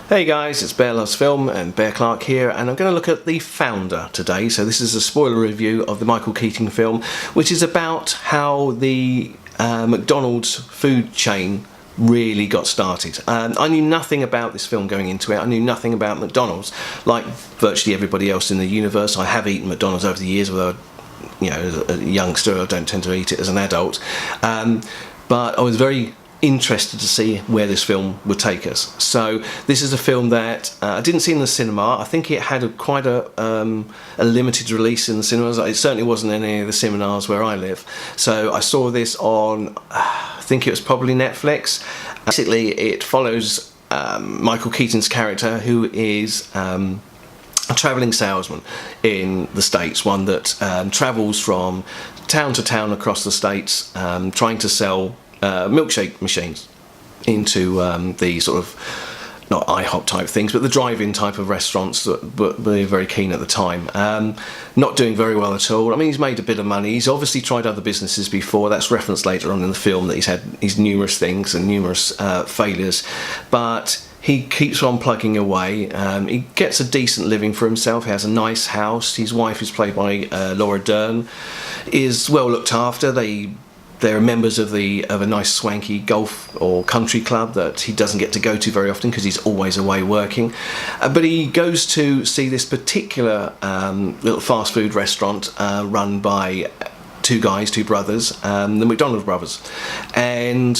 Hey guys, it's Bear Loves Film and Bear Clark here, and I'm going to look at The Founder today. So this is a spoiler review of the Michael Keaton film, which is about how the McDonald's food chain really got started. I knew nothing about this film going into it. I knew nothing about McDonald's. Like virtually everybody else in the universe, I have eaten McDonald's over the years, although, you know, as a youngster I don't tend to eat it as an adult. But I was very interested to see where this film would take us. So this is a film that I didn't see in the cinema. I think it had quite a limited release in the cinemas. It certainly wasn't in any of the cinemas where I live. So I saw this on, I think it was probably Netflix. Basically it follows Michael Keaton's character, who is a travelling salesman in the States, one that travels from town to town across the States, trying to sell milkshake machines into the sort of, not IHOP type things, but the drive-in type of restaurants that were very keen at the time. Not doing very well at all. I mean, he's made a bit of money. He's obviously tried other businesses before. That's referenced later on in the film, that he's had his numerous things and numerous failures, but he keeps on plugging away. He gets a decent living for himself. He has a nice house. His wife, who's played by Laura Dern, is well looked after. They're members of a nice swanky golf or country club that he doesn't get to go to very often because he's always away working. But he goes to see this particular little fast food restaurant run by two brothers, the McDonald brothers. And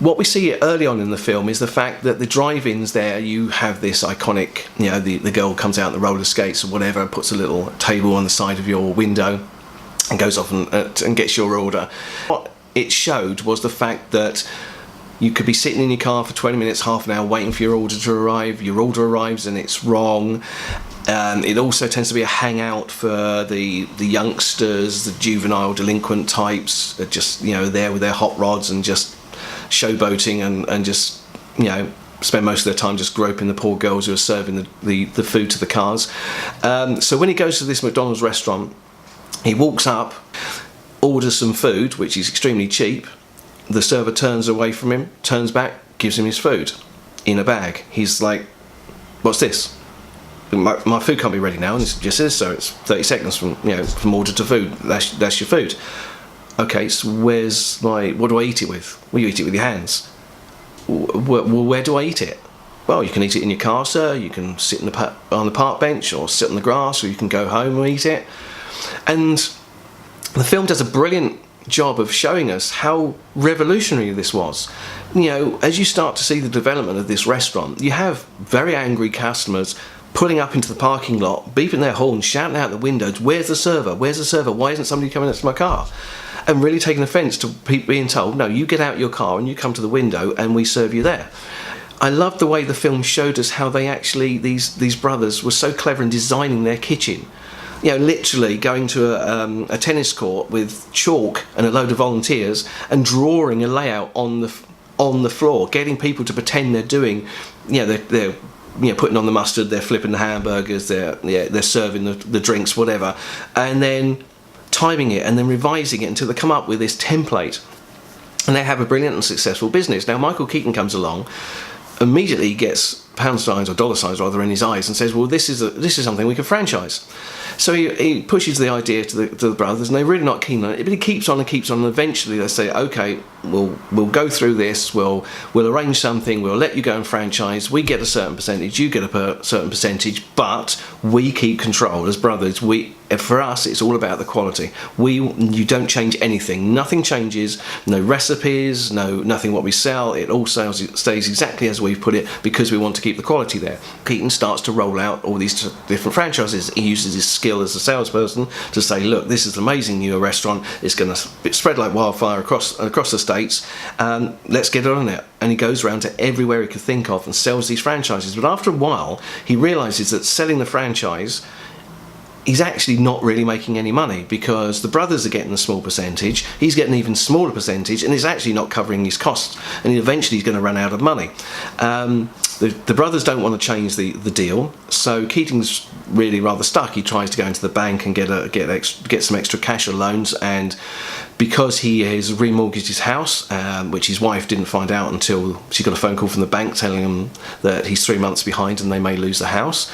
what we see early on in the film is the fact that the drive-ins there, you have this iconic, you know, the girl comes out on the roller skates or whatever and puts a little table on the side of your window and goes off and gets your order. What it showed was the fact that you could be sitting in your car for 20 minutes, half an hour, waiting for your order to arrive. Your order arrives and it's wrong. It also tends to be a hangout for the youngsters, the juvenile delinquent types, just, you know, there with their hot rods and just showboating and just, you know, spend most of their time just groping the poor girls who are serving the food to the cars. So when he goes to this McDonald's restaurant, he walks up, orders some food, which is extremely cheap. The server turns away from him, turns back, gives him his food in a bag. He's like, "What's this? My food can't be ready now." And he just says so. It's 30 seconds from order to food. That's your food. Okay, so what do I eat it with? Well, you eat it with your hands. Well, where do I eat it? Well, you can eat it in your car, sir. You can sit on the park bench, or sit on the grass, or you can go home and eat it. And the film does a brilliant job of showing us how revolutionary this was. You know, as you start to see the development of this restaurant, you have very angry customers pulling up into the parking lot, beeping their horns, shouting out the windows, "Where's the server? Where's the server? Why isn't somebody coming up to my car?" And really taking offence to people being told, "No, you get out your car and you come to the window and we serve you there." I loved the way the film showed us how they actually, these brothers were so clever in designing their kitchen. You know, literally going to a tennis court with chalk and a load of volunteers and drawing a layout on the floor, getting people to pretend they're doing, you know, they're putting on the mustard, they're flipping the hamburgers, they're serving the drinks, whatever, and then timing it and then revising it until they come up with this template, and they have a brilliant and successful business. Now Michael Keaton comes along, immediately gets pound signs, or dollar signs rather, in his eyes and says, "Well, this is something we can franchise." So he pushes the idea to the brothers, and they're really not keen on it. But he keeps on, and eventually they say, "Okay, we'll go through this. We'll arrange something. We'll let you go and franchise. We get a certain percentage. You get a certain percentage, but we keep control as brothers. For us, it's all about the quality. You don't change anything. Nothing changes. No recipes. Nothing what we sell. It all stays exactly as we've put it, because we want to keep the quality there." Keaton starts to roll out all these different franchises. He uses his skill as a salesperson to say, "Look, this is an amazing new restaurant. It's going to spread like wildfire across the States. Let's get on it." And he goes around to everywhere he could think of and sells these franchises. But after a while, he realizes that selling the franchise, he's actually not really making any money, because the brothers are getting a small percentage, he's getting an even smaller percentage, and he's actually not covering his costs, and eventually he's going to run out of money. The brothers don't want to change the deal, so Keaton's really rather stuck. He tries to go into the bank and get some extra cash or loans, and because he has remortgaged his house, which his wife didn't find out until she got a phone call from the bank telling him that he's 3 months behind and they may lose the house.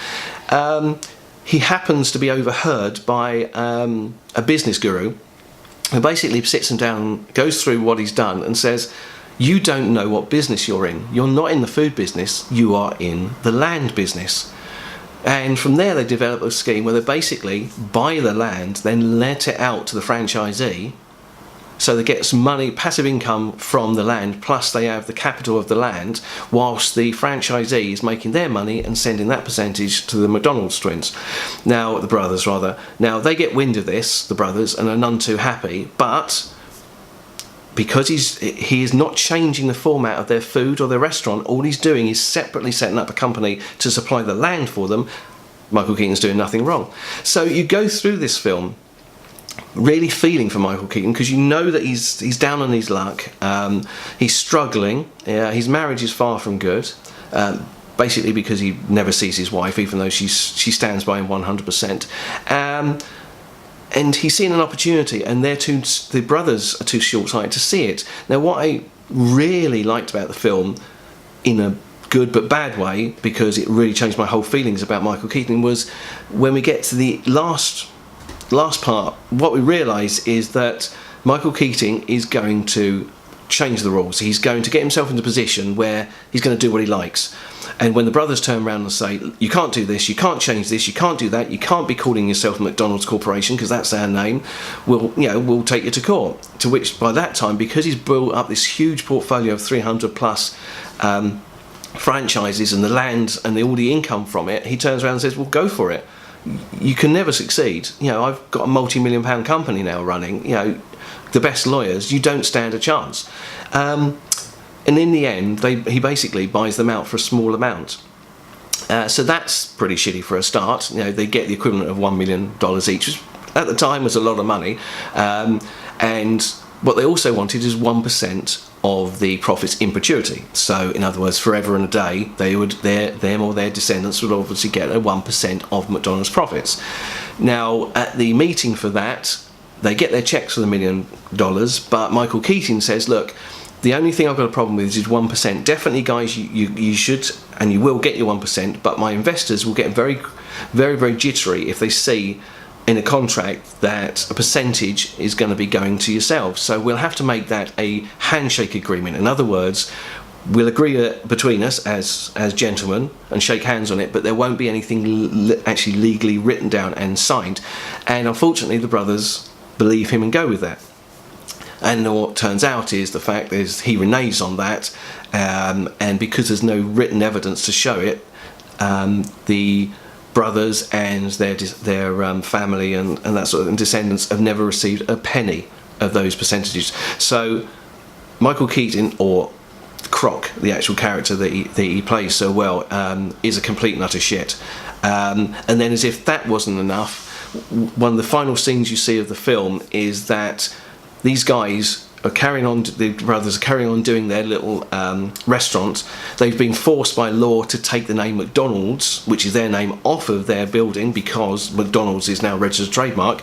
He happens to be overheard by a business guru who basically sits him down, goes through what he's done and says, you don't know what business you're in. You're not in the food business, you are in the land business. And from there they develop a scheme where they basically buy the land, then let it out to the franchisee, so they get some money, passive income from the land, plus they have the capital of the land, whilst the franchisee is making their money and sending that percentage to the McDonald's twins. Now, the brothers rather. Now, they get wind of this, the brothers, and are none too happy, but because he is not changing the format of their food or their restaurant, all he's doing is separately setting up a company to supply the land for them. Michael Keaton's doing nothing wrong. So you go through this film really feeling for Michael Keaton, because you know that he's down on his luck, he's struggling, his marriage is far from good, basically because he never sees his wife, even though she stands by him 100%, and he's seen an opportunity, and the brothers are too short-sighted to see it. Now, what I really liked about the film, in a good but bad way, because it really changed my whole feelings about Michael Keaton, was when we get to the last part, what we realise is that Michael Keaton is going to change the rules. He's going to get himself into a position where he's going to do what he likes. And when the brothers turn around and say, you can't do this, you can't change this, you can't do that, you can't be calling yourself McDonald's Corporation because that's our name, we'll take you to court. To which, by that time, because he's built up this huge portfolio of 300 plus franchises and the land and all the income from it, he turns around and says, well, go for it. You can never succeed. I've got a multi-million-pound company now running. The best lawyers, you don't stand a chance. And in the end, he basically buys them out for a small amount. So that's pretty shitty for a start. They get the equivalent of $1 million each, which at the time was a lot of money. And what they also wanted is 1% of the profits in perpetuity. So, in other words, forever and a day, them or their descendants would obviously get a 1% of McDonald's profits. Now, at the meeting for that, they get their checks for the $1 million, but Michael Keaton says, look, the only thing I've got a problem with is 1%. Definitely, guys, you should and you will get your 1%, but my investors will get very, very, very jittery if they see in a contract that a percentage is going to be going to yourselves. So we'll have to make that a handshake agreement. In other words, we'll agree between us as gentlemen and shake hands on it, but there won't be anything actually legally written down and signed. And unfortunately, the brothers believe him and go with that. And what turns out is the fact is he reneges on that, and because there's no written evidence to show it, the brothers and their family and that sort of descendants have never received a penny of those percentages. So Michael Keaton, or Croc, the actual character that he plays so well, is a complete and utter shit. And then, as if that wasn't enough, one of the final scenes you see of the film is that these guys are the brothers are carrying on doing their little restaurant. They've been forced by law to take the name McDonald's, which is their name, off of their building because McDonald's is now registered trademark.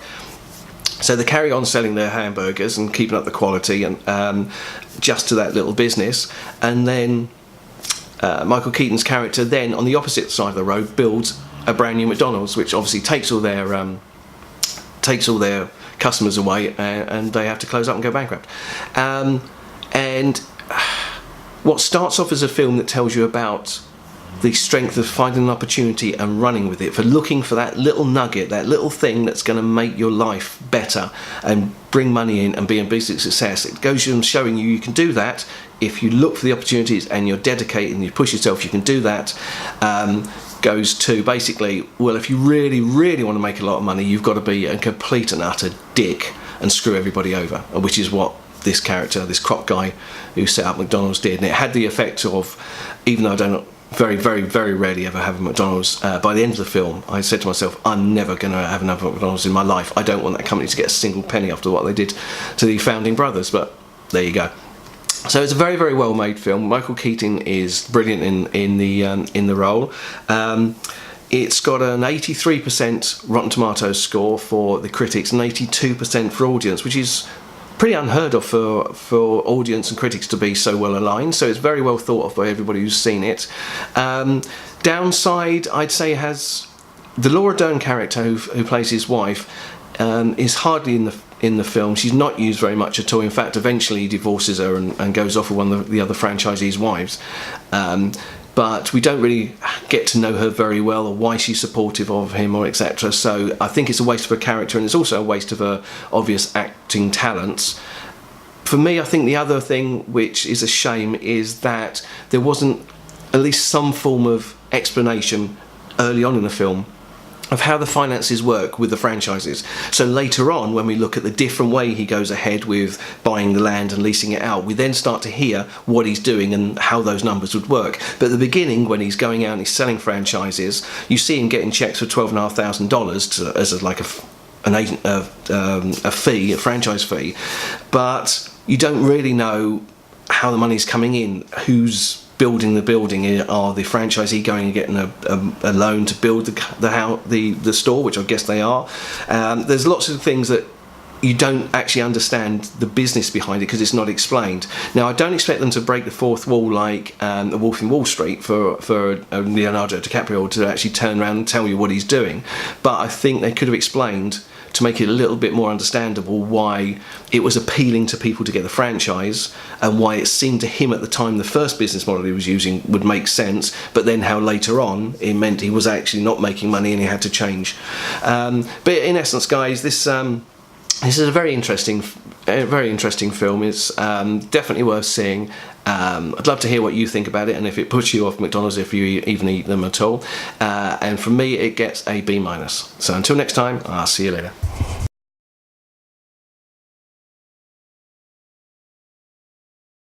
So they carry on selling their hamburgers and keeping up the quality and just to that little business. And then Michael Keaton's character then, on the opposite side of the road, builds a brand new McDonald's, which obviously takes all their customers away, and they have to close up and go bankrupt. And what starts off as a film that tells you about the strength of finding an opportunity and running with it, for looking for that little nugget, that little thing that's going to make your life better and bring money in and be a business success. It goes on showing you can do that if you look for the opportunities and you're dedicated and you push yourself. You can do that. Goes to basically, well, if you really, really want to make a lot of money, you've got to be a complete and utter dick and screw everybody over, which is what this character, this Croc guy who set up McDonald's did. And it had the effect of, even though I don't very, very, very rarely ever have a McDonald's, by the end of the film, I said to myself, I'm never going to have another McDonald's in my life. I don't want that company to get a single penny after what they did to the founding brothers, but there you go. So it's a very, very well made film. Michael Keaton is brilliant in the role. It's got an 83% Rotten Tomatoes score for the critics and 82% for audience, which is pretty unheard of for audience and critics to be so well aligned. So it's very well thought of by everybody who's seen it. Downside, I'd say, has the Laura Dern character who plays his wife. Is hardly in the film. She's not used very much at all. In fact, eventually he divorces her and goes off with one of the other franchisees' wives. But we don't really get to know her very well, or why she's supportive of him, or etc. So I think it's a waste of her character, and it's also a waste of her obvious acting talents. For me, I think the other thing which is a shame is that there wasn't at least some form of explanation early on in the film of how the finances work with the franchises. So later on, when we look at the different way he goes ahead with buying the land and leasing it out, we then start to hear what he's doing and how those numbers would work. But at the beginning, when he's going out and he's selling franchises, you see him getting checks for $12,500 as like a fee, a franchise fee. But you don't really know how the money's coming in, who's building the building. Are the franchisee going and getting a loan to build the store, which I guess they are. There's lots of things that you don't actually understand the business behind it because it's not explained. Now, I don't expect them to break the fourth wall like The Wolf in Wall Street for Leonardo DiCaprio to actually turn around and tell you what he's doing, but I think they could have explained to make it a little bit more understandable why it was appealing to people to get the franchise, and why it seemed to him at the time the first business model he was using would make sense, but then how later on it meant he was actually not making money and he had to change. But in essence, guys, this is a very interesting film. It's definitely worth seeing. I'd love to hear what you think about it, and if it puts you off McDonald's, if you even eat them at all. And from me, it gets a B-. So until next time, I'll see you later.